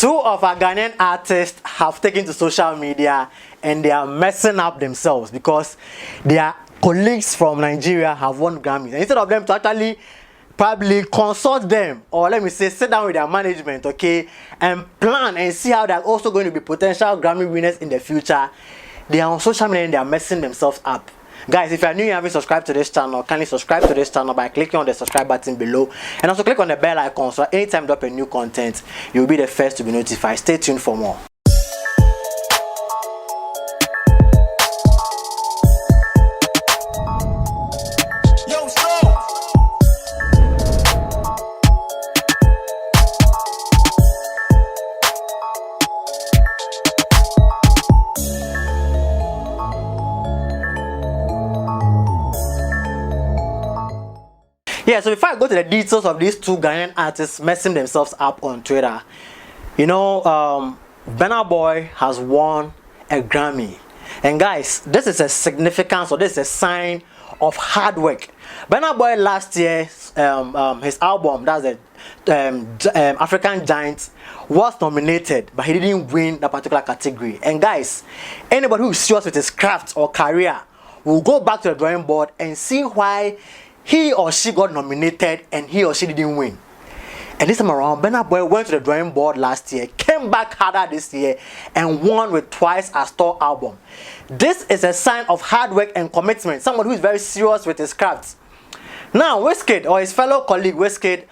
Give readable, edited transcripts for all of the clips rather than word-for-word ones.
Two of our Ghanaian artists have taken to social media and they are messing up themselves because their colleagues from Nigeria have won Grammys. And instead of them to actually probably consult them, or let me say sit down with their management, okay, and plan and see how they're also going to be potential Grammy winners in the future, they are on social media and they are messing themselves up. Guys, if you are new and haven't subscribed to this channel, kindly subscribe to this channel by clicking on the subscribe button below and also click on the bell icon so anytime I drop a new content, you'll be the first to be notified. Stay tuned for more. Yeah, so before I go to the details of these two Ghanaian artists messing themselves up on Twitter, you know, Burna Boy has won a Grammy. And guys, this is a significance, or this is a sign of hard work. Burna Boy last year, his album, that's the African Giant, was nominated, but he didn't win that particular category. And guys, anybody who is serious with his craft or career will go back to the drawing board and see why he or she got nominated and he or she didn't win. And this time around, Burna Boy went to the drawing board last year, came back harder this year, and won with twice as tall album. This is a sign of hard work and commitment. Someone who is very serious with his craft. Now, Wizkid, or his fellow colleague Wizkid,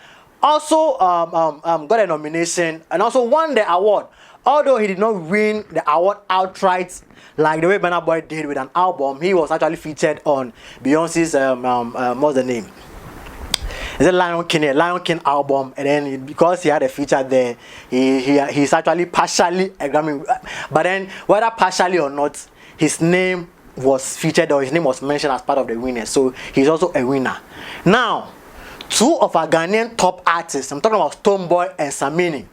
also got a nomination and also won the award. Although he did not win the award outright like the way Burna Boy did with an album, he was actually featured on Beyonce's what's the name? It's a Lion King album, and then because he had a feature there, he's actually partially a Grammy. But then whether partially or not, his name was featured or his name was mentioned as part of the winners. So he's also a winner. Now, two of our Ghanaian top artists, I'm talking about Stonebwoy and Samini.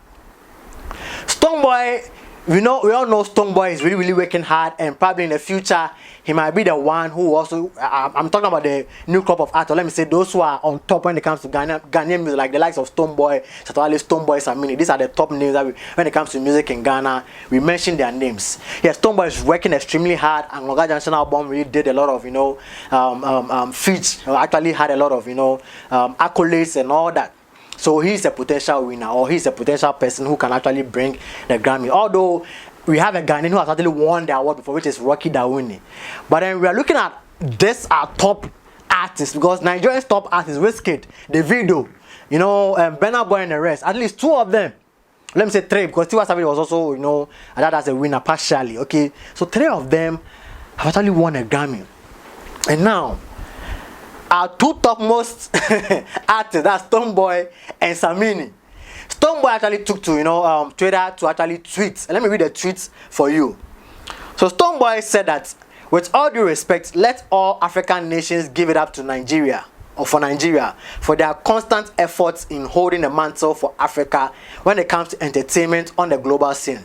Stonebwoy, we all know Stonebwoy is really working hard, and probably in the future he might be the one who also I'm talking about the new crop of artists. Let me say those who are on top when it comes to Ghanaian music, like the likes of Stonebwoy, Stonebwoy, Samini. These are the top names that when it comes to music in Ghana, we mention their names. Yes, Stonebwoy is working extremely hard, and Loga Junction album really did a lot of feats, actually had a lot of accolades and all that. So he's a potential winner, or he's a potential person who can actually bring the Grammy. Although we have a Ghanaian who has actually won the award before, which is Rocky Dawuni. But then we are looking at this our top artists, because Nigeria's top artists, Wizkid, Davido, Burna Boy and the rest. At least two of them. Let me say three, because Tiwa Savage was also, that as a winner partially. Okay, so three of them have actually won a Grammy. And now, our two topmost artists, that's Stonebwoy and Samini. Stonebwoy actually took to Twitter to actually tweet. And let me read the tweets for you. So Stonebwoy said that, with all due respect, let all African nations give it up to Nigeria, or for Nigeria, for their constant efforts in holding the mantle for Africa when it comes to entertainment on the global scene.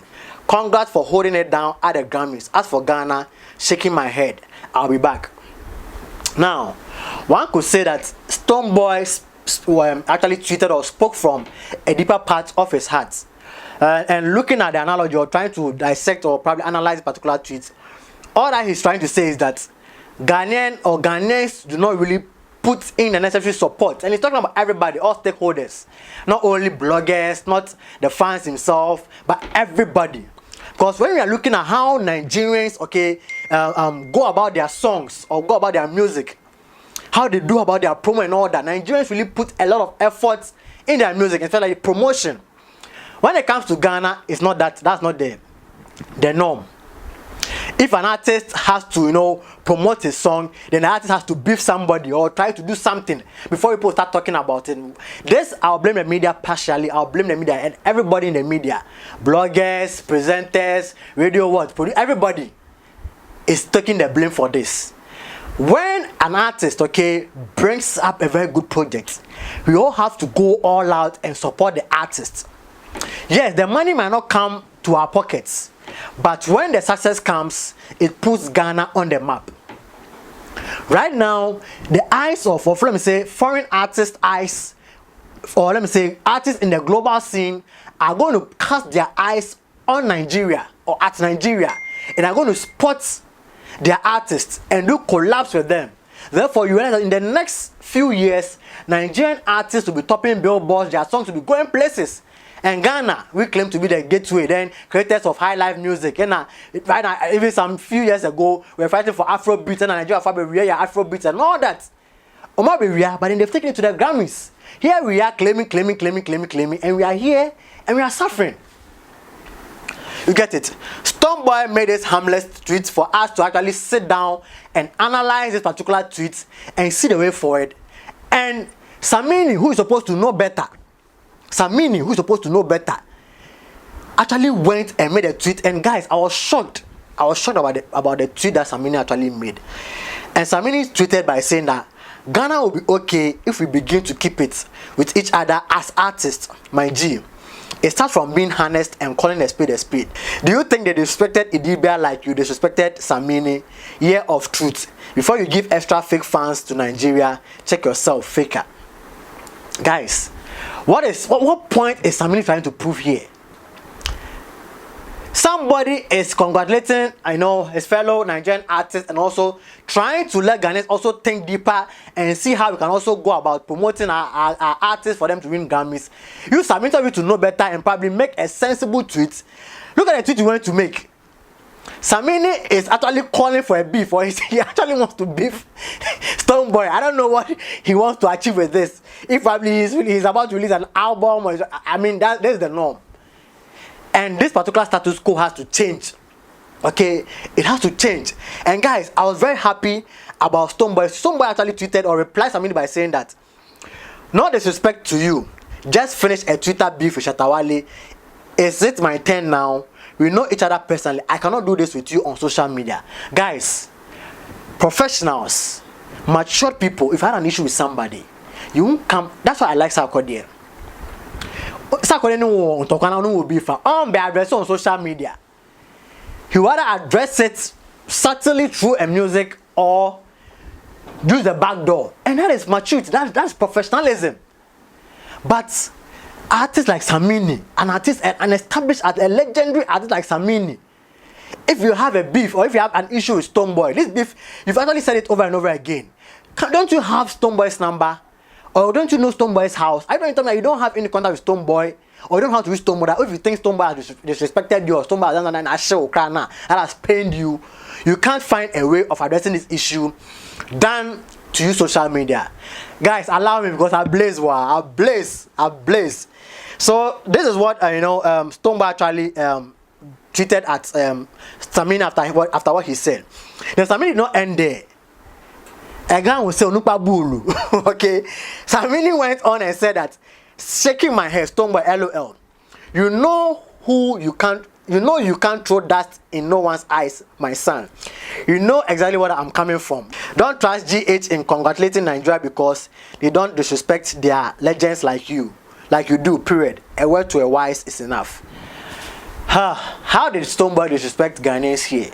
Congrats for holding it down at the Grammys. As for Ghana, shaking my head. I'll be back. Now, one could say that Stonebwoy actually tweeted or spoke from a deeper part of his heart. And looking at the analogy, or trying to dissect or probably analyze particular tweets, all that he's trying to say is that Ghanaians do not really put in the necessary support. And he's talking about everybody, all stakeholders. Not only bloggers, not the fans himself, but everybody. Because when we are looking at how Nigerians, go about their songs or go about their music, how they do about their promo and all that, Nigerians really put a lot of effort in their music, in fact, like promotion. When it comes to Ghana, it's not that's not the norm. If an artist has to, promote his song, then the artist has to beef somebody or try to do something before people start talking about it. This, I'll blame the media partially. I'll blame the media and everybody in the media. Bloggers, presenters, radio everybody is taking the blame for this. When an artist, brings up a very good project, we all have to go all out and support the artist. Yes, the money might not come to our pockets, but when the success comes, it puts Ghana on the map. Right now, the eyes of let me say, foreign artist eyes, or let me say, artists in the global scene are going to cast their eyes on Nigeria or at Nigeria, and are going to spot their artists and do collabs with them. Therefore, you realize that in the next few years, Nigerian artists will be topping billboards, their songs will be going places. And Ghana, we claim to be the gateway, then creators of high life music. And right now, even some few years ago, we were fighting for Afrobeat and Nigeria for Afrobeat and all that. But then they've taken it to the Grammys. Here we are claiming, and we are here and we are suffering. You get it? Stonebwoy made this harmless tweet for us to actually sit down and analyze this particular tweet and see the way forward. And Samini, who is supposed to know better, actually went and made a tweet. And guys, I was shocked about the tweet that Samini actually made. And Samini tweeted by saying that Ghana will be okay if we begin to keep it with each other as artists, my G. It starts from being honest and calling a spade a spade. Do you think they disrespected Idibia like you disrespected Samini? Year of truth. Before you give extra fake fans to Nigeria, check yourself, faker. Guys, what point is Samini trying to prove here? Somebody is congratulating, I know, his fellow Nigerian artists and also trying to let Ghanaians also think deeper and see how we can also go about promoting our artists for them to win Grammys. Use some interview to know better and probably make a sensible tweet. Look at the tweet you want to make. Samini is actually calling for a beef, or he actually wants to beef Stonebwoy. I don't know what he wants to achieve with this. If probably he's about to release an album, or that is the norm. And this particular status quo has to change. Okay, it has to change. And guys, I was very happy about Stonebwoy. Stonebwoy actually tweeted or replied Samini by saying that, no disrespect to you, just finished a Twitter beef with Shatawale. Is it my turn now? We know each other personally. I cannot do this with you on social media. Guys, professionals, mature people, if I had an issue with somebody, you won't come. That's why I like Sarkodie. Sarkodie will be be addressed on social media. He would rather address it subtly through a music or use the back door. And that is maturity. That's professionalism. But artists like Samini, an established a legendary artist like Samini, if you have a beef or if you have an issue with Stonebwoy, this beef, you've actually said it over and over again. Don't you have Stonebwoy's number? Or don't you know Stonebwoy's house? I don't tell me you don't have any contact with Stonebwoy, or you don't have to reach Stonebwoy. If you think Stonebwoy has disrespected you or Stonebwoy has pained you, you can't find a way of addressing this issue than to use social media. Guys, allow me because I blaze. So this is what Stonebwoy actually tweeted at Samini after what he said. Now Samini did not end there. Again will say Onupa Bulu. Okay. Samini went on and said that, shaking my head, Stonebwoy LOL. You know you can't throw dust in no one's eyes, my son. You know exactly what I'm coming from. Don't trust GH in congratulating Nigeria because they don't disrespect their legends like you do, period. A word to a wise is enough. How did Stonebwoy disrespect Ghanaians here?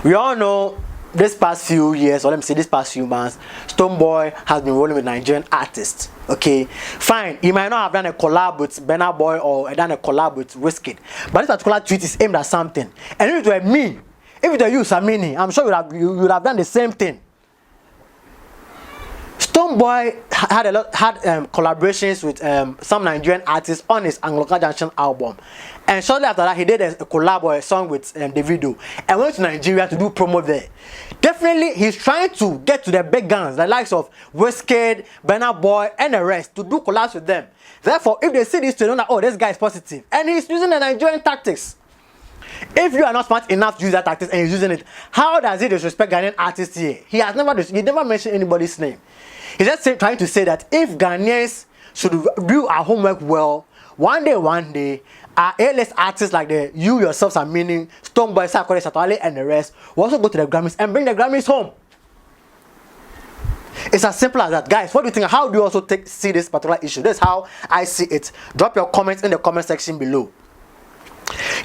We all know this past few years, or let me say this past few months, Stonebwoy has been rolling with Nigerian artists. Okay, fine. He might not have done a collab with Burna Boy or done a collab with Wizkid, but this particular tweet is aimed at something. And if it were me, if it were you, Samini, I'm sure you would have done the same thing. Stonebwoy had collaborations with some Nigerian artists on his Anglican Junction album, and shortly after that he did a collab or a song with Davido and went to Nigeria to do promo there. Definitely he's trying to get to the big guns, the likes of Wizkid, Burna Boy and the rest, to do collabs with them. Therefore, if they see this, they know that, oh, this guy is positive, and he's using the Nigerian tactics. If you are not smart enough to use that tactics and he's using it, how does he disrespect Ghanaian artists here? He never mentioned anybody's name. He's just trying to say that if Ghanaians should do our homework well, one day, our A-list artists like you yourselves are meaning Stonebwoy, Sarkodie, Shatawale, and the rest will also go to the Grammys and bring the Grammys home. It's as simple as that. Guys, what do you think? How do you also see this particular issue? This is how I see it. Drop your comments in the comment section below.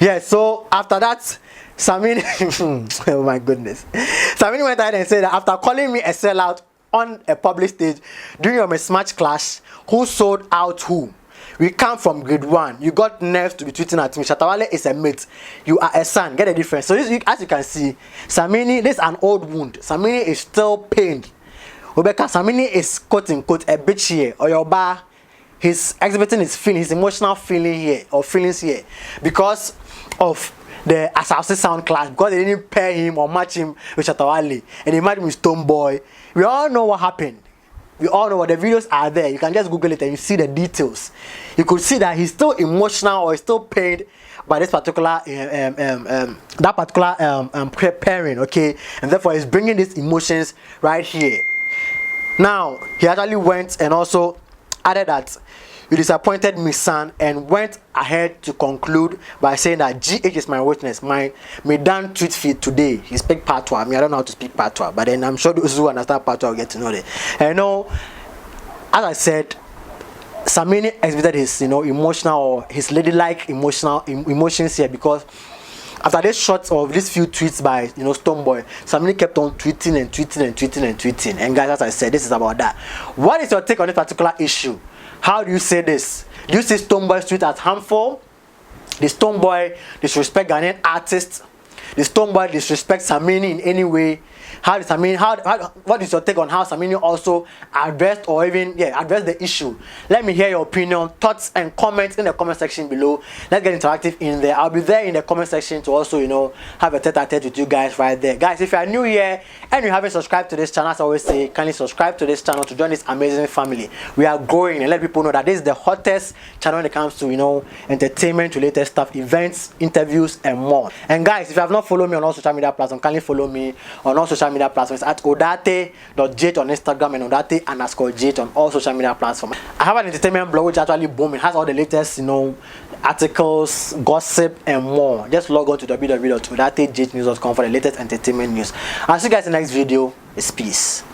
Yeah, so after that, Samini, oh my goodness. Samini went ahead and said that after calling me a sellout on a public stage during a mismatch clash, who sold out who? we come from grade 1. You got nerves to be tweeting at me. Shatawale is a mate. You are a son. Get the difference. So this, as you can see, Samini, this is an old wound. Samini is still pained. Rebecca, Samini is quote unquote a bitch here, or your bar. He's exhibiting his feeling, his emotional feeling here, or feelings here, because of the Asase sound clash, because they didn't pair him or match him with Shatawale, and they matched him with Stonebwoy. We all know what happened. We all know what the videos are there. You can just Google it and you see the details. You could see that he's still emotional or he's still pained by this particular pairing, okay, and therefore he's bringing these emotions right here. Now he actually went and also added that you disappointed me, son, and went ahead to conclude by saying that GH is my witness. My done tweet feed today. He speak patois. I mean, I don't know how to speak patois, but then I'm sure those who understand patois will get to know it. And you know, as I said, Samini exhibited his emotional or his ladylike emotions here, because after this shot of these few tweets by Stonebwoy, Samini kept on tweeting and tweeting and tweeting and tweeting. And guys, as I said, this is about that. What is your take on this particular issue? How do you say this? Do you see Stonebwoy's tweet as harmful? The Stonebwoy disrespect Ghanaian artists? The Stonebwoy disrespect Samini in any way? How does Samini, what is your take on how Samini also addressed or even addressed the issue? Let me hear your opinion, thoughts and comments in the comment section below. Let's get interactive in there. I'll be there in the comment section to also have a tete-a-tete with you guys right there. Guys, if you are new here and you haven't subscribed to this channel, as I always say, kindly subscribe to this channel to join this amazing family. We are growing, and let people know that this is the hottest channel when it comes to entertainment related stuff, events, interviews and more. And guys, if you have not followed me on all social media platforms, kindly follow me on all social media platforms at odate.j on Instagram and odate_j on all social media platforms. I have an entertainment blog which actually booming, has all the latest articles, gossip and more. Just log on to www.odatejnews.com for the latest entertainment news. I'll see you guys in the next video. It's peace.